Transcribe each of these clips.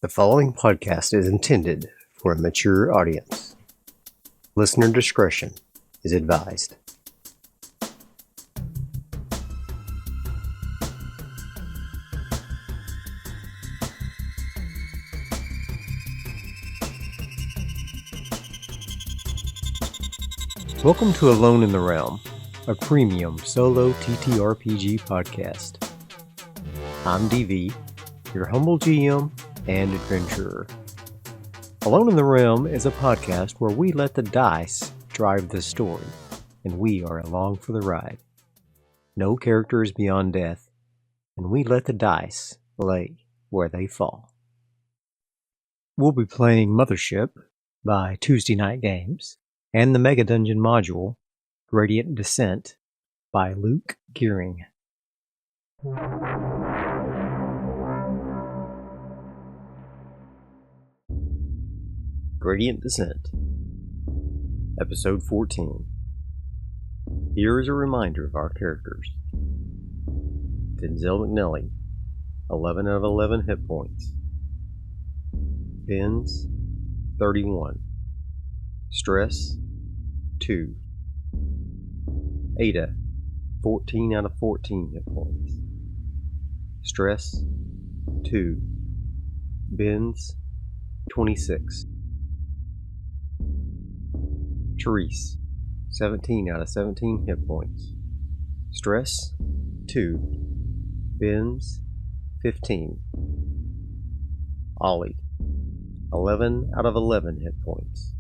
The following podcast is intended for a mature audience. Listener discretion is advised. Welcome to Alone in the Realm, a premium solo TTRPG podcast. I'm DV, your humble GM and adventurer. Alone in the Realm is a podcast where we let the dice drive the story, and we are along for the ride. No characters beyond death, and we let the dice lay where they fall. We'll be playing Mothership by Tuesday Night Games, and the Mega Dungeon module, Gradient Descent, by Luke Gearing. Gradient Descent, Episode 14. Here is a reminder of our characters. Denzel McNelly, 11 out of 11 hit points. Benz, 31. Stress, 2. Ada, 14 out of 14 hit points. Stress, 2. Benz, 26. Therese, 17 out of 17 hit points. Stress, 2. Benz, 15. Ollie, 11 out of 11 hit points.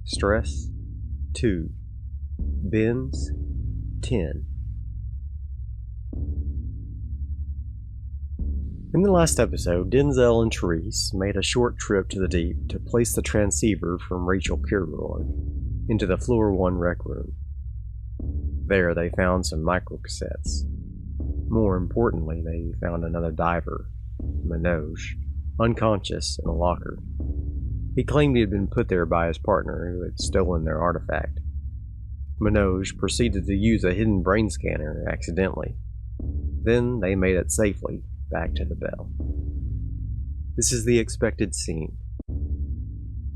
Stress, 2. Benz, 10. In the last episode, Denzel and Therese made a short trip to the deep to place the transceiver from Rachel Kilroy into the Floor 1 rec room. There they found some microcassettes. More importantly, they found another diver, Manoj, unconscious in a locker. He claimed he had been put there by his partner who had stolen their artifact. Manoj proceeded to use a hidden brain scanner accidentally. Then they made it safely back to the bell. This is the expected scene.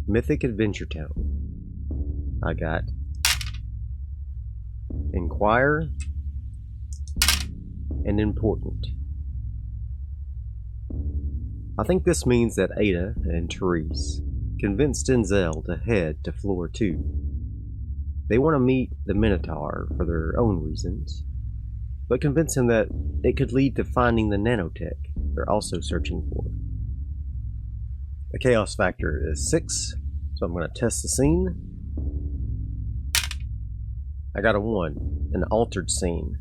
Mythic Adventure Town. I got Inquire and Important. I think this means that Ada and Therese convinced Denzel to head to Floor 2. They want to meet the Minotaur for their own reasons, but convince him that it could lead to finding the nanotech they're also searching for. The chaos factor is 6, so I'm going to test the scene. I got a 1, an altered scene.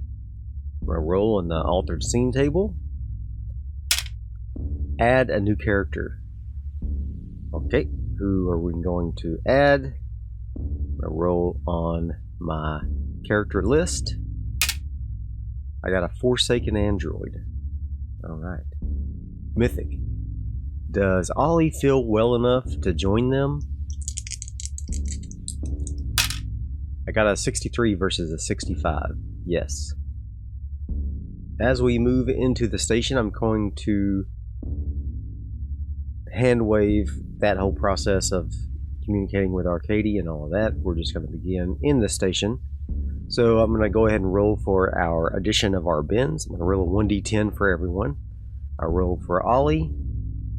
I'm going to roll in the altered scene table. Add a new character. Okay, who are we going to add? I'm going to roll on my character list. I got a Forsaken Android. Alright. Mythic. Does Ollie feel well enough to join them? I got a 63 versus a 65. Yes. As we move into the station, I'm going to hand wave that whole process of communicating with Arcady and all of that. We're just going to begin in the station. So I'm going to go ahead and roll for our addition of our bins. I'm going to roll a 1d10 for everyone. I roll for Ollie,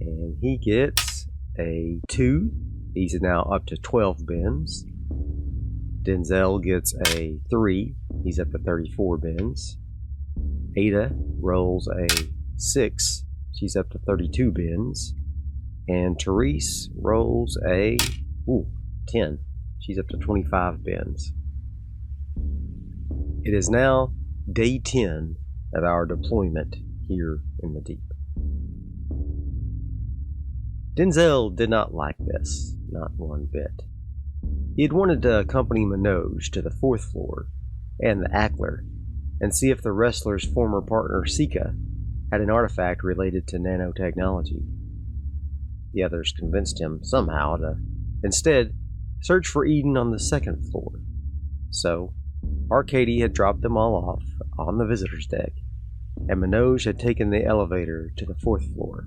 and he gets a 2. He's now up to 12 bins. Denzel gets a 3. He's up to 34 bins. Ada rolls a 6. She's up to 32 bins. And Therese rolls a 10. She's up to 25 bins. It is now day 10 of our deployment here in the deep. Denzel did not like this, not one bit. He had wanted to accompany Manoj to the 4th floor and the Ackler and see if the wrestler's former partner Sika had an artifact related to nanotechnology. The others convinced him somehow to instead search for Eden on the 2nd floor. So, Arcady had dropped them all off on the visitor's deck, and Manoj had taken the elevator to the 4th floor.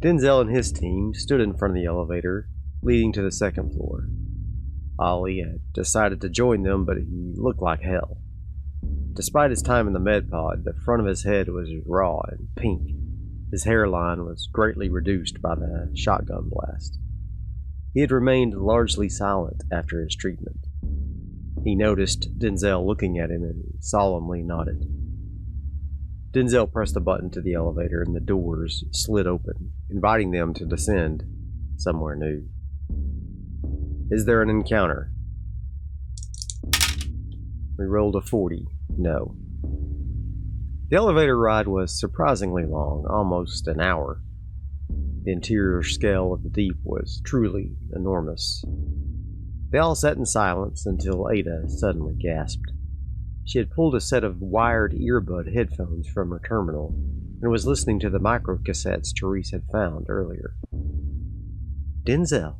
Denzel and his team stood in front of the elevator leading to the second floor. Ollie had decided to join them, but he looked like hell. Despite his time in the med pod, the front of his head was raw and pink. His hairline was greatly reduced by the shotgun blast. He had remained largely silent after his treatment. He noticed Denzel looking at him and solemnly nodded. Denzel pressed a button to the elevator and the doors slid open, inviting them to descend somewhere new. Is there an encounter? We rolled a 40. No. The elevator ride was surprisingly long, almost an hour. The interior scale of the deep was truly enormous. They all sat in silence until Ada suddenly gasped. She had pulled a set of wired earbud headphones from her terminal and was listening to the microcassettes Therese had found earlier. Denzel,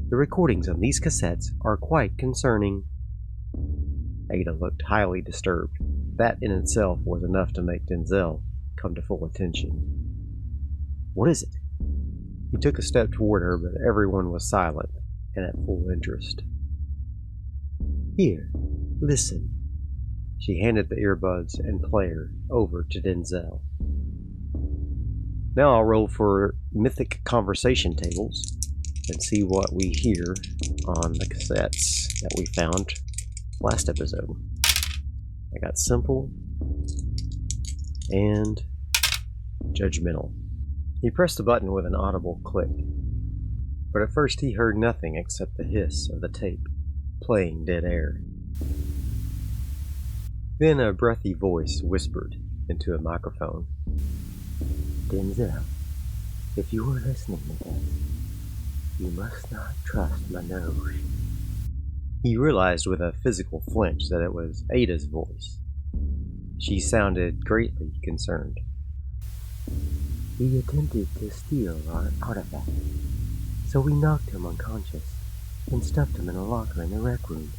the recordings on these cassettes are quite concerning. Ada looked highly disturbed. That in itself was enough to make Denzel come to full attention. What is it? He took a step toward her, but everyone was silent and at full interest. Here, listen. She handed the earbuds and player over to Denzel. Now I'll roll for Mythic conversation tables and see what we hear on the cassettes that we found last episode. I got simple and judgmental. He pressed the button with an audible click, but at first he heard nothing except the hiss of the tape playing dead air. Then a breathy voice whispered into a microphone. Denzel, if you are listening to this, you must not trust my nose. He realized with a physical flinch that it was Ada's voice. She sounded greatly concerned. He attempted to steal our artifact, so we knocked him unconscious and stuffed him in a locker in the rec room.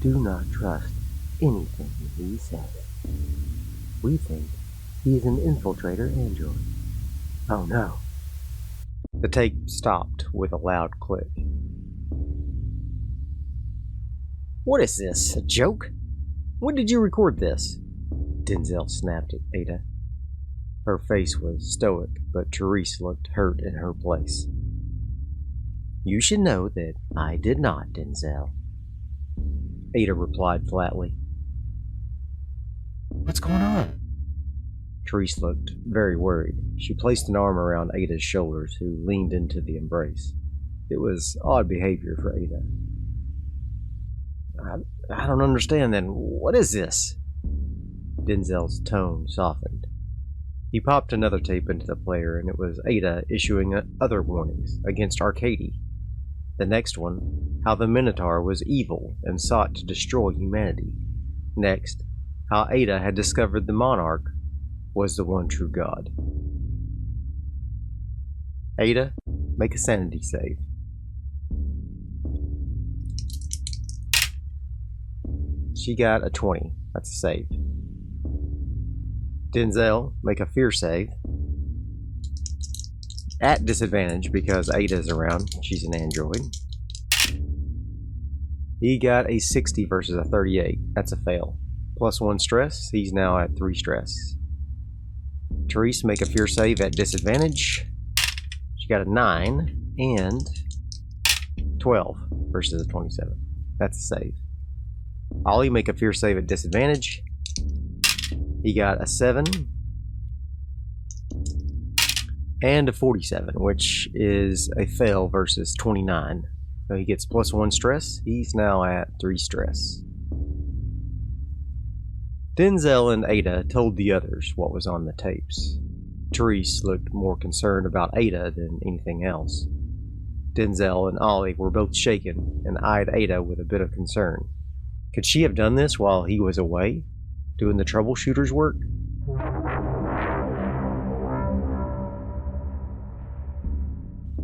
Do not trust anything he says. We think he is an infiltrator android. Oh no. The tape stopped with a loud click. What is this, a joke? When did you record this? Denzel snapped at Ada. Her face was stoic, but Therese looked hurt in her place. You should know that I did not, Denzel. Ada replied flatly. What's going on? Therese looked very worried. She placed an arm around Ada's shoulders, who leaned into the embrace. It was odd behavior for Ada. I don't understand then. What is this? Denzel's tone softened. He popped another tape into the player, and it was Ada issuing other warnings against Arcady. The next one, how the Minotaur was evil and sought to destroy humanity. Next, how Ada had discovered the Monarch was the one true God. Ada, make a sanity save. She got a 20. That's a save. Denzel, make a fear save. At disadvantage because Ada's around. She's an android. He got a 60 versus a 38. That's a fail. +1 stress. He's now at 3 stress. Therese, make a fear save at disadvantage. She got a 9 and 12 versus a 27. That's a save. Ollie, make a fear save at disadvantage. He got a 7 and a 47, which is a fail versus 29. So he gets +1 stress. He's now at 3 stress. Denzel and Ada told the others what was on the tapes. Therese looked more concerned about Ada than anything else. Denzel and Ollie were both shaken and eyed Ada with a bit of concern. Could she have done this while he was away, doing the troubleshooter's work?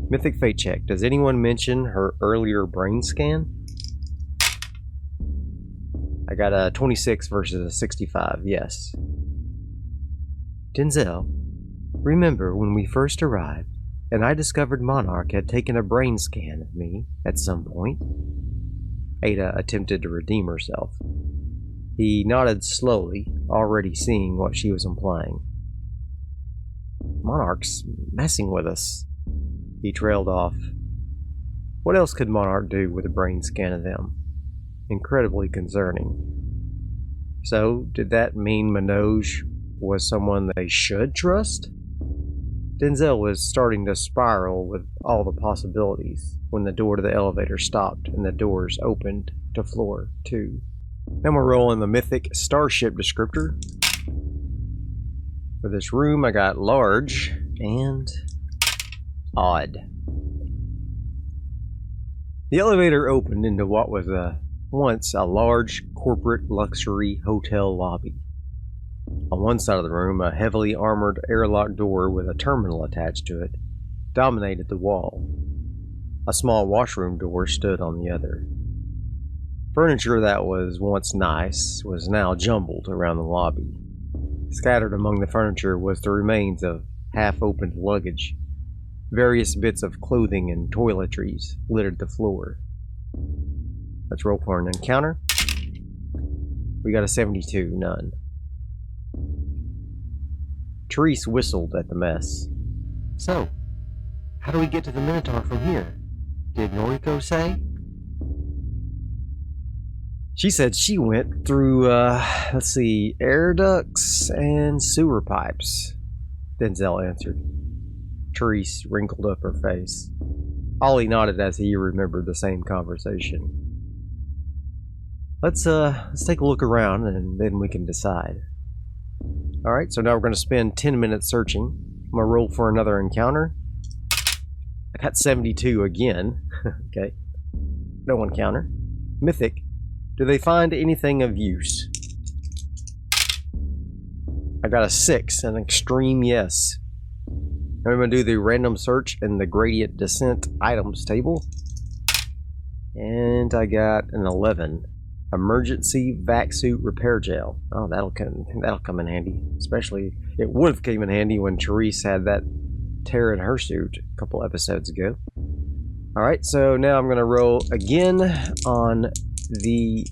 Mythic fate check. Does anyone mention her earlier brain scan? I got a 26 versus a 65, yes. Denzel, Remember when we first arrived, and I discovered Monarch had taken a brain scan of me at some point? Ada attempted to redeem herself. He nodded slowly, already seeing what she was implying. Monarch's messing with us. He trailed off. What else could Monarch do with a brain scan of them? Incredibly concerning. So, did that mean Manoj was someone they should trust? Denzel was starting to spiral with all the possibilities when the door to the elevator stopped and the doors opened to floor 2. Then we're rolling the Mythic Starship descriptor. For this room, I got large and odd. The elevator opened into what was once a large corporate luxury hotel lobby. On one side of the room, a heavily armored airlock door with a terminal attached to it dominated the wall. A small washroom door stood on the other. Furniture that was once nice was now jumbled around the lobby. Scattered among the furniture was the remains of half-opened luggage. Various bits of clothing and toiletries littered the floor. Let's roll for an encounter. We got a 72, none. Therese whistled at the mess. So, how do we get to the Minotaur from here? Did Noriko say? She said she went through, air ducts and sewer pipes, Denzel answered. Therese wrinkled up her face. Ollie nodded as he remembered the same conversation. Let's take a look around and then we can decide. Alright, so now we're going to spend 10 minutes searching. I'm going to roll for another encounter. I got 72 again. Okay. No encounter. Mythic. Do they find anything of use? I got a 6, an extreme yes. Now I'm going to do the random search in the gradient descent items table. And I got an 11. Emergency vac suit repair gel. Oh, that'll come in handy. Especially, it would have came in handy when Therese had that tear in her suit a couple episodes ago. Alright, so now I'm going to roll again on the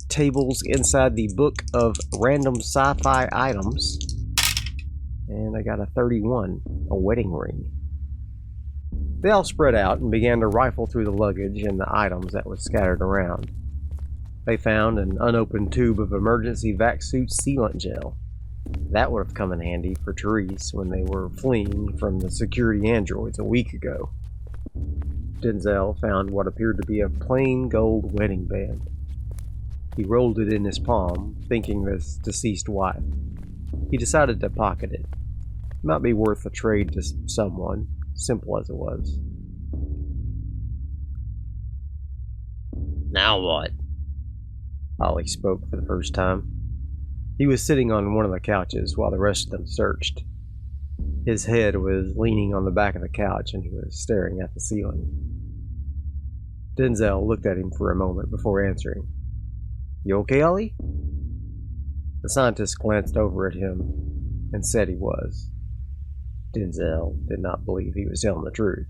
tables inside the book of random sci-fi items. And I got a 31, a wedding ring. They all spread out and began to rifle through the luggage and the items that was scattered around. They found an unopened tube of emergency vac suit sealant gel. That would have come in handy for Therese when they were fleeing from the security androids a week ago. Denzel found what appeared to be a plain gold wedding band. He rolled it in his palm, thinking of his deceased wife. He decided to pocket it. It might be worth a trade to someone, simple as it was. Now what? Ollie spoke for the first time. He was sitting on one of the couches while the rest of them searched. His head was leaning on the back of the couch and he was staring at the ceiling. Denzel looked at him for a moment before answering. You okay, Ollie? The scientist glanced over at him and said he was. Denzel did not believe he was telling the truth.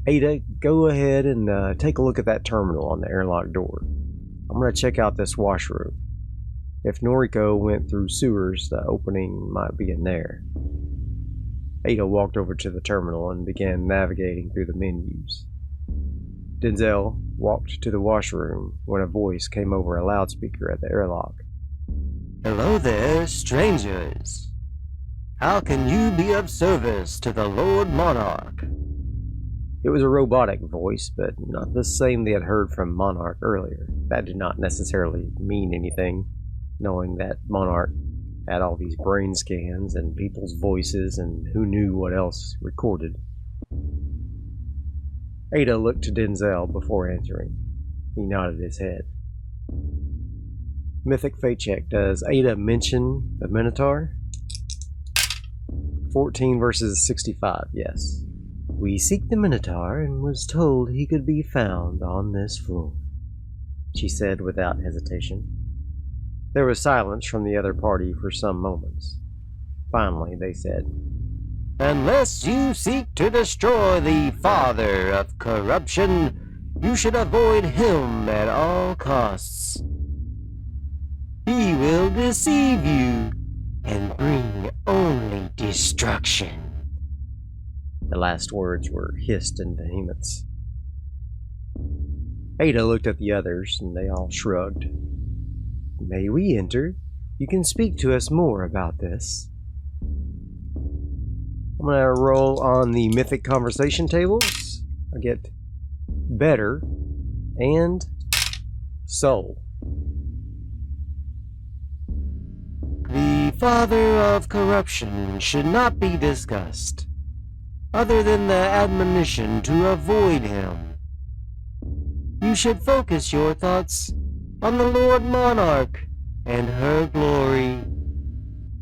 Ada, go ahead and take a look at that terminal on the airlock door. I'm going to check out this washroom. If Noriko went through sewers, the opening might be in there. Ada walked over to the terminal and began navigating through the menus. Denzel walked to the washroom when a voice came over a loudspeaker at the airlock. Hello there, strangers. How can you be of service to the Lord Monarch? It was a robotic voice, but not the same they had heard from Monarch earlier. That did not necessarily mean anything, knowing that Monarch had all these brain scans and people's voices and who knew what else recorded. Ada looked to Denzel before answering. He nodded his head. Mythic fate check. Does Ada mention the Minotaur? 14 versus 65, yes. We seek the Minotaur and was told he could be found on this floor, she said without hesitation. There was silence from the other party for some moments. Finally, they said, "Unless you seek to destroy the father of corruption, you should avoid him at all costs. He will deceive you and bring only destruction." The last words were hissed in vehemence. Ada looked at the others, and they all shrugged. "May we enter? You can speak to us more about this." I'm going to roll on the Mythic conversation tables. I get better and soul. The father of corruption should not be discussed, other than the admonition to avoid him. You should focus your thoughts on the Lord Monarch and her glory.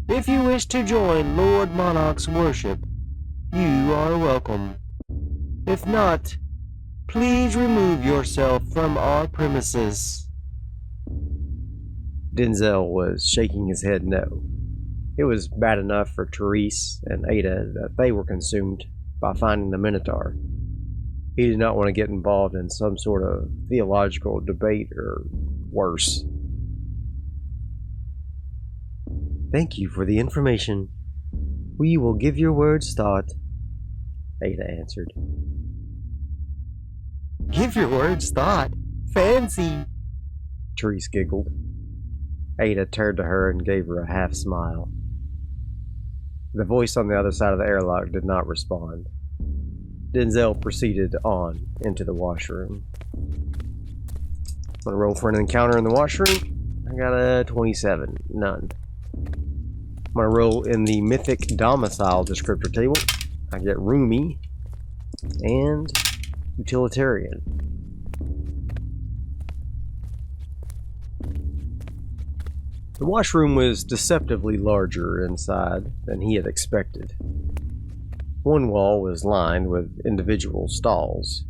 If you wish to join Lord Monarch's worship, you are welcome. If not, please remove yourself from our premises. Denzel was shaking his head no. It was bad enough for Therese and Ada that they were consumed by finding the Minotaur. He did not want to get involved in some sort of theological debate or worse. "Thank you for the information. We will give your words thought," Ada answered. "Give your words thought? Fancy!" Therese giggled. Ada turned to her and gave her a half smile. The voice on the other side of the airlock did not respond. Denzel proceeded on into the washroom. I'm going to roll for an encounter in the washroom. I got a 27. None. I'm going to roll in the Mythic domicile descriptor table. I get roomy and utilitarian. The washroom was deceptively larger inside than he had expected. One wall was lined with individual stalls.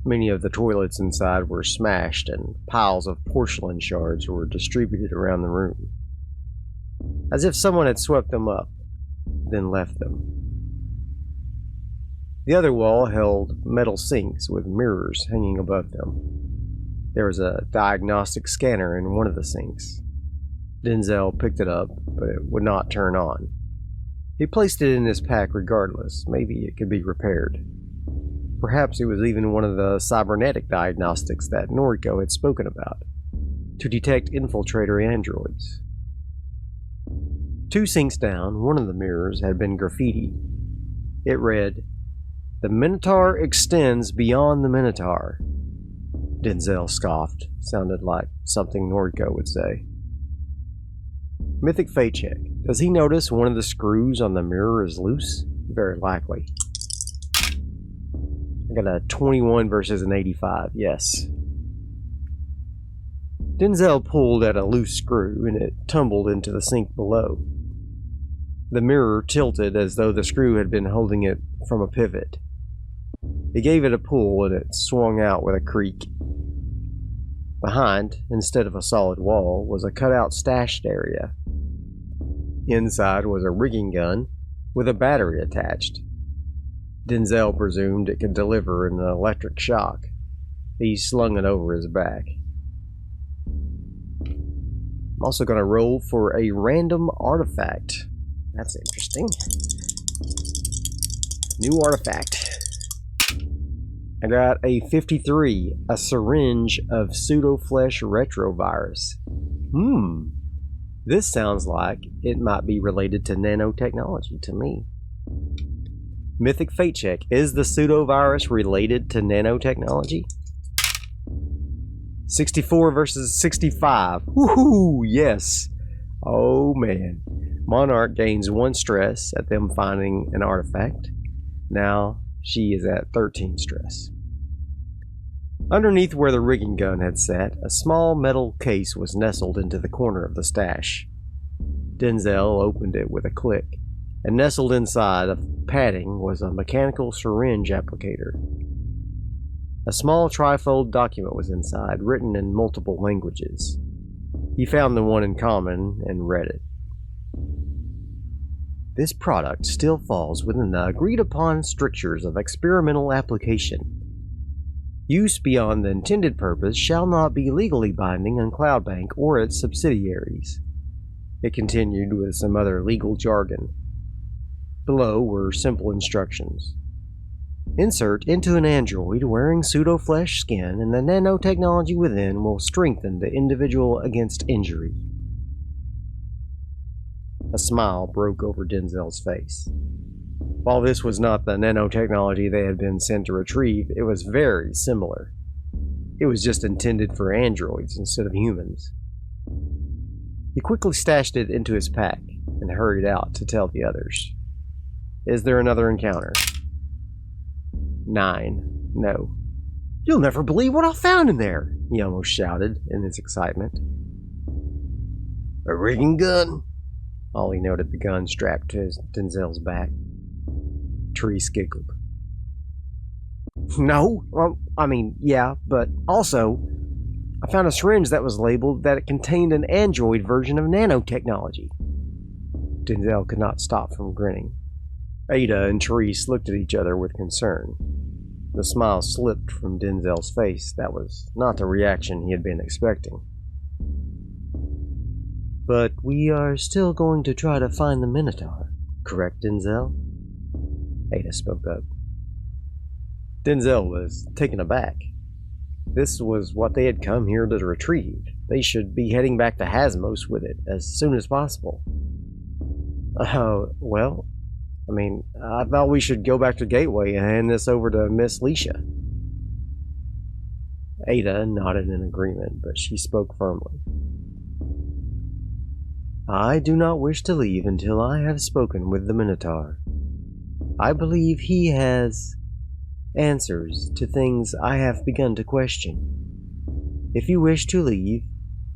Many of the toilets inside were smashed, and piles of porcelain shards were distributed around the room, as if someone had swept them up, then left them. The other wall held metal sinks with mirrors hanging above them. There was a diagnostic scanner in one of the sinks. Denzel picked it up, but it would not turn on. He placed it in his pack regardless. Maybe it could be repaired. Perhaps it was even one of the cybernetic diagnostics that Noriko had spoken about, to detect infiltrator androids. 2 sinks down, one of the mirrors had been graffitied. It read, "The Minotaur extends beyond the Minotaur." Denzel scoffed. Sounded like something Noriko would say. Mythic fate check. Does he notice one of the screws on the mirror is loose? Very likely. I got a 21 versus an 85. Yes. Denzel pulled at a loose screw and it tumbled into the sink below. The mirror tilted as though the screw had been holding it from a pivot. He gave it a pull and it swung out with a creak. Behind, instead of a solid wall, was a cutout stashed area. Inside was a rigging gun with a battery attached. Denzel presumed it could deliver an electric shock. He slung it over his back. I'm also going to roll for a random artifact. That's interesting. New artifact. I got a 53, a syringe of pseudo-flesh retrovirus. This sounds like it might be related to nanotechnology to me. Mythic fate check. Is the pseudo-virus related to nanotechnology? 64 versus 65. Woohoo! Yes. Oh man. Monarch gains 1 stress at them finding an artifact. Now she is at 13 stress. Underneath where the rigging gun had sat, a small metal case was nestled into the corner of the stash. Denzel opened it with a click, and nestled inside of padding was a mechanical syringe applicator. A small trifold document was inside, written in multiple languages. He found the one in common and read it. this product still falls within the agreed-upon strictures of experimental application. Use beyond the intended purpose shall not be legally binding on Cloudbank or its subsidiaries. It continued with some other legal jargon. Below were simple instructions. Insert into an android wearing pseudo-flesh skin, and the nanotechnology within will strengthen the individual against injury. A smile broke over Denzel's face. While this was not the nanotechnology they had been sent to retrieve, it was very similar. It was just intended for androids instead of humans. He quickly stashed it into his pack and hurried out to tell the others. Is there another encounter? 9. No. You'll never believe what I found in there, he almost shouted in his excitement. A rigging gun? Ollie noted the gun strapped to Denzel's back. Therese giggled. No, well, yeah, but also, I found a syringe that was labeled that it contained an android version of nanotechnology. Denzel could not stop from grinning. Ada and Therese looked at each other with concern. The smile slipped from Denzel's face. That was not the reaction he had been expecting. But we are still going to try to find the Minotaur, correct, Denzel? Ada spoke up. Denzel was taken aback. This was what they had come here to retrieve. They should be heading back to Hasmos with it as soon as possible. Well, I thought we should go back to Gateway and hand this over to Miss Leisha. Ada nodded in agreement, but she spoke firmly. I do not wish to leave until I have spoken with the Minotaur. I believe he has answers to things I have begun to question. If you wish to leave,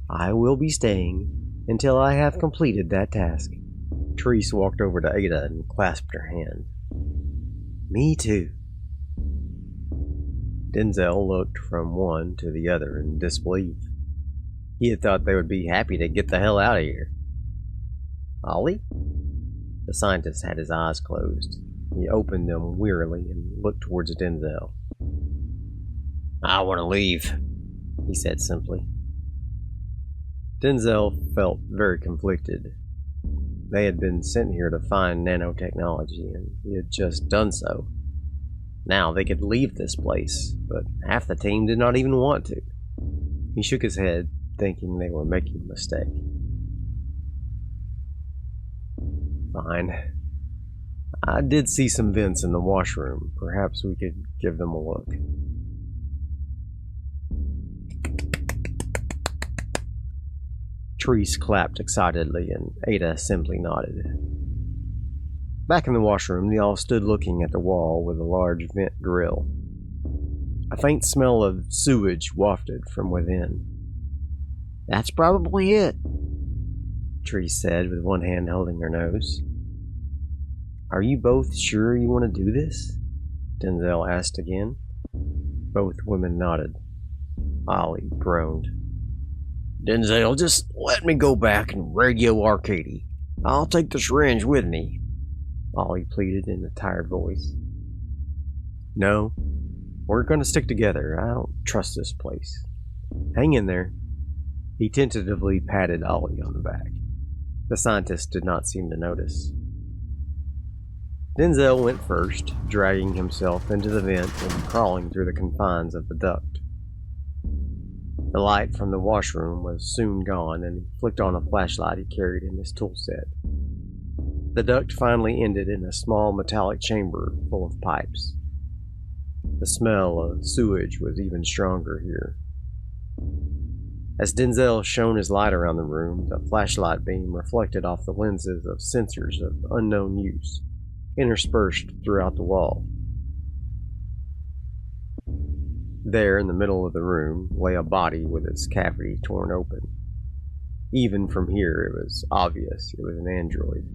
I will be staying until I have completed that task. Therese walked over to Ada and clasped her hand. Me too. Denzel looked from one to the other in disbelief. He had thought they would be happy to get the hell out of here. Ollie? The scientist had his eyes closed. He opened them wearily and looked towards Denzel. I want to leave, he said simply. Denzel felt very conflicted. They had been sent here to find nanotechnology, and he had just done so. Now they could leave this place, but half the team did not even want to. He shook his head, thinking they were making a mistake. Fine. I did see some vents in the washroom. Perhaps we could give them a look. Therese clapped excitedly, and Ada simply nodded. Back in the washroom, they all stood looking at the wall with a large vent grill. A faint smell of sewage wafted from within. That's probably it, Therese said with one hand holding her nose. Are you both sure you want to do this? Denzel asked again. Both women nodded. Ollie groaned. Denzel, just let me go back and radio Arcady. I'll take the syringe with me, Ollie pleaded in a tired voice. No, we're going to stick together. I don't trust this place. Hang in there. He tentatively patted Ollie on the back. The scientist did not seem to notice. Denzel went first, dragging himself into the vent and crawling through the confines of the duct. The light from the washroom was soon gone, and he flicked on a flashlight he carried in his tool set. The duct finally ended in a small metallic chamber full of pipes. The smell of sewage was even stronger here. As Denzel shone his light around the room, the flashlight beam reflected off the lenses of sensors of unknown use, interspersed throughout the wall. There, in the middle of the room, lay a body with its cavity torn open. Even from here, it was obvious it was an android,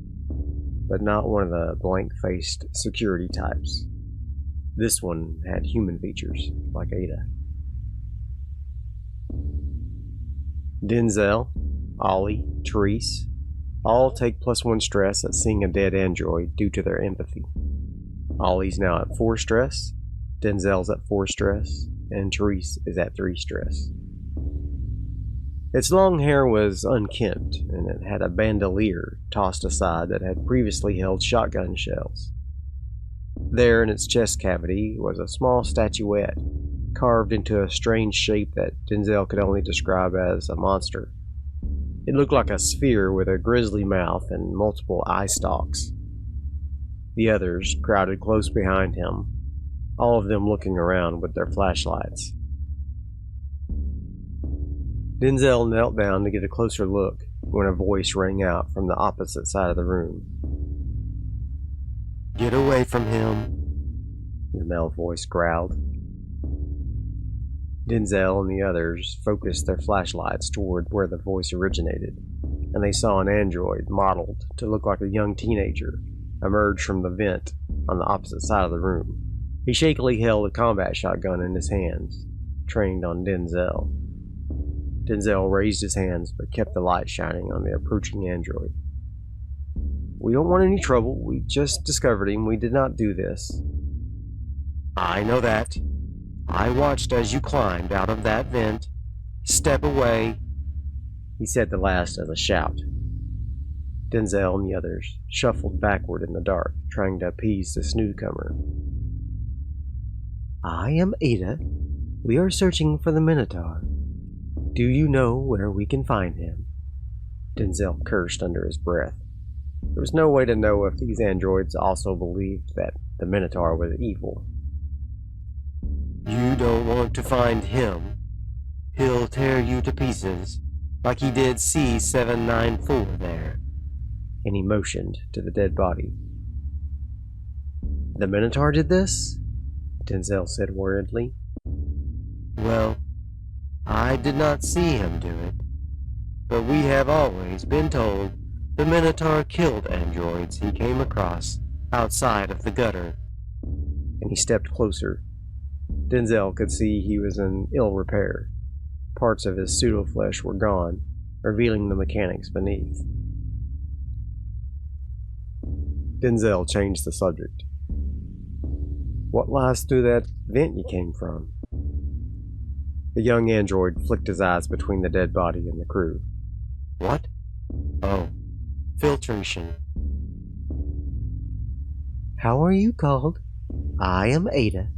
but not one of the blank-faced security types. This one had human features, like Ada. Denzel, Ollie, Therese, All take +1 stress at seeing a dead android due to their empathy. Ollie's now at 4 stress, Denzel's at 4 stress, and Therese is at 3 stress. Its long hair was unkempt, and it had a bandolier tossed aside that had previously held shotgun shells. There in its chest cavity was a small statuette, carved into a strange shape that Denzel could only describe as a monster. It looked like a sphere with a grisly mouth and multiple eye stalks. The others crowded close behind him, all of them looking around with their flashlights. Denzel knelt down to get a closer look when a voice rang out from the opposite side of the room. "Get away from him," the male voice growled. Denzel and the others focused their flashlights toward where the voice originated, and they saw an android modeled to look like a young teenager emerge from the vent on the opposite side of the room. He shakily held a combat shotgun in his hands, trained on Denzel. Denzel raised his hands but kept the light shining on the approaching android. "We don't want any trouble. We just discovered him. We did not do this." "I know that. I watched as you climbed out of that vent. Step away," he said the last as a shout. Denzel and the others shuffled backward in the dark, trying to appease this newcomer. "I am Ada. We are searching for the Minotaur. Do you know where we can find him?" Denzel cursed under his breath. There was no way to know if these androids also believed that the Minotaur was evil. "You don't want to find him. He'll tear you to pieces, like he did C-794 there." And he motioned to the dead body. "The Minotaur did this?" Denzel said worriedly. "Well, I did not see him do it, but we have always been told the Minotaur killed androids he came across outside of the gutter." And he stepped closer. Denzel could see he was in ill repair. Parts of his pseudo-flesh were gone, revealing the mechanics beneath. Denzel changed the subject. "What lies through that vent you came from?" The young android flicked his eyes between the dead body and the crew. "What? Oh, filtration." "How are you called?" "I am Ada."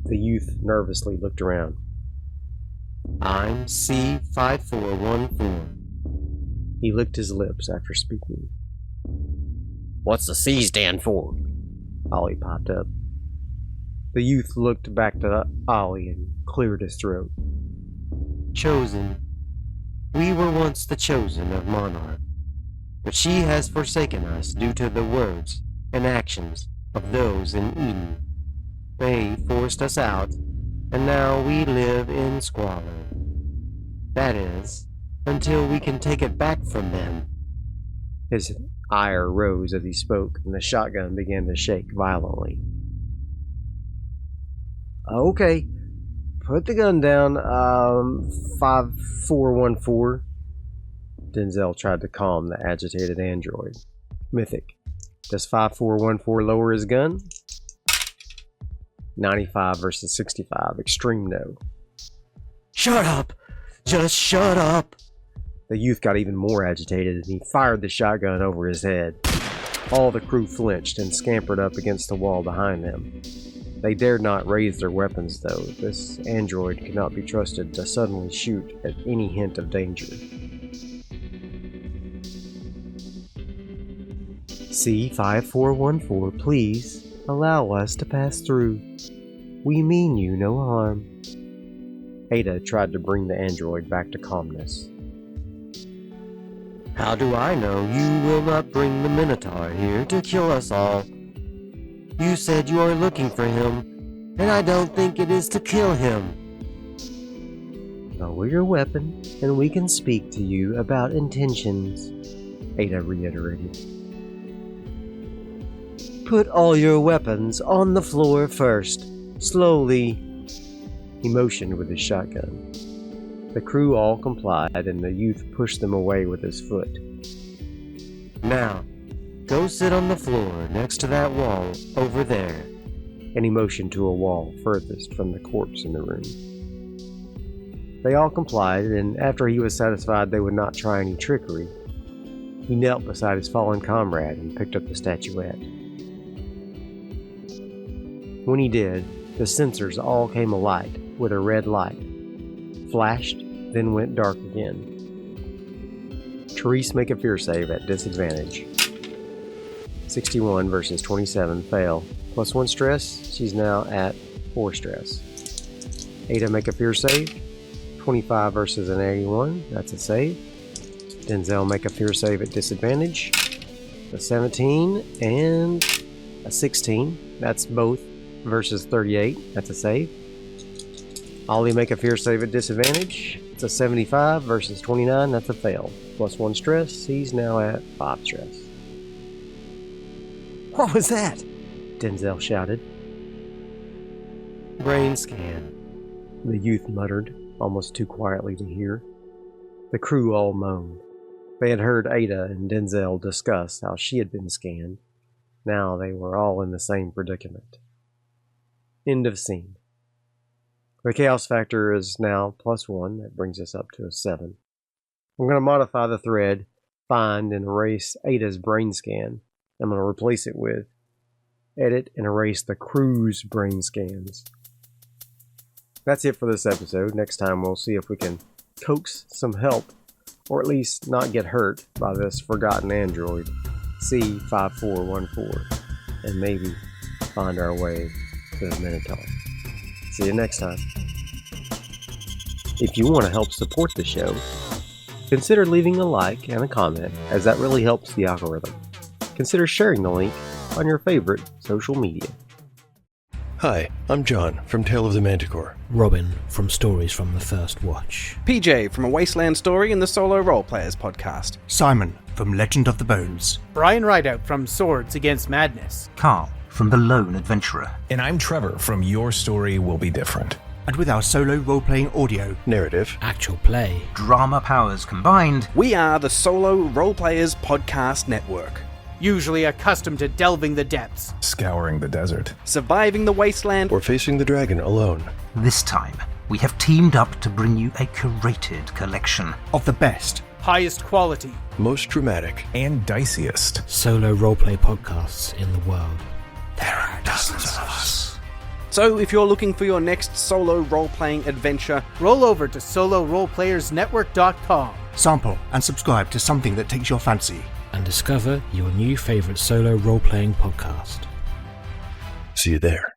The youth nervously looked around. "I'm C-5414. He licked his lips after speaking. "What's the C stand for?" Ollie popped up. The youth looked back to Ollie and cleared his throat. "Chosen. We were once the chosen of Monarch, but she has forsaken us due to the words and actions of those in Eden. They forced us out, and now we live in squalor. That is, until we can take it back from them." His ire rose as he spoke, and the shotgun began to shake violently. "Okay, put the gun down, 5414. Denzel tried to calm the agitated android. "Mythic, does 5414 lower his gun?" 95 versus 65, extreme no. "Shut up! Just shut up!" The youth got even more agitated, and he fired the shotgun over his head. All the crew flinched and scampered up against the wall behind them. They dared not raise their weapons, though. This android could not be trusted to suddenly shoot at any hint of danger. "C-5414, please allow us to pass through. We mean you no harm." Ada tried to bring the android back to calmness. "How do I know you will not bring the Minotaur here to kill us all? You said you are looking for him, and I don't think it is to kill him." "Lower your weapon, and we can speak to you about intentions," Ada reiterated. "Put all your weapons on the floor first, slowly." He motioned with his shotgun. The crew all complied, and the youth pushed them away with his foot. Now, go sit on the floor next to that wall over there. And he motioned to a wall furthest from the corpse in the room. They all complied, and after he was satisfied they would not try any trickery, he knelt beside his fallen comrade and picked up the statuette. When he did, the sensors all came alight with a red light, flashed, then went dark again. Therese, make a fear save at disadvantage. 61 versus 27, fail. +1 stress, she's now at 4 stress. Ada, make a fear save. 25 versus an 81, that's a save. Denzel, make a fear save at disadvantage. A 17 and a 16, that's both versus 38, that's a save. Ollie, make a fear save at disadvantage. It's a 75 versus 29, that's a fail. +1 stress, he's now at 5 stress. What was that? Denzel shouted. Brain scan. The youth muttered, almost too quietly to hear. The crew all moaned. They had heard Ada and Denzel discuss how she had been scanned. Now they were all in the same predicament. End of scene. The chaos factor is now +1. That brings us up to a 7. I'm going to modify the thread, find and erase Ada's brain scan. I'm going to replace it with edit and erase the crew's brain scans. That's it for this episode. Next time we'll see if we can coax some help, or at least not get hurt by this forgotten android, C5414, and maybe find our way to the Minotaur. See you next time. If you want to help support the show, consider leaving a like and a comment, as that really helps the algorithm. Consider sharing the link on your favorite social media. Hi, I'm John from Tale of the Manticore. Robin from Stories from the First Watch. PJ from A Wasteland Story and the Solo Role Players podcast. Simon from Legend of the Bones. Brian Rideout from Swords Against Madness. Carl from The Lone Adventurer. And I'm Trevor from Your Story Will Be Different. And with our solo role-playing audio, Narrative, Actual play, drama powers combined, we are the Solo Role Players Podcast Network. Usually accustomed to delving the depths, Scouring the desert, surviving the wasteland, or facing the dragon alone. this time we have teamed up to bring you a curated collection of the best, highest quality, Most dramatic, and diciest solo roleplay podcasts in the world. There are dozens of us. So if you're looking for your next solo role-playing adventure, roll over to soloroleplayersnetwork.com. Sample and subscribe to something that takes your fancy. And discover your new favourite solo role-playing podcast. See you there.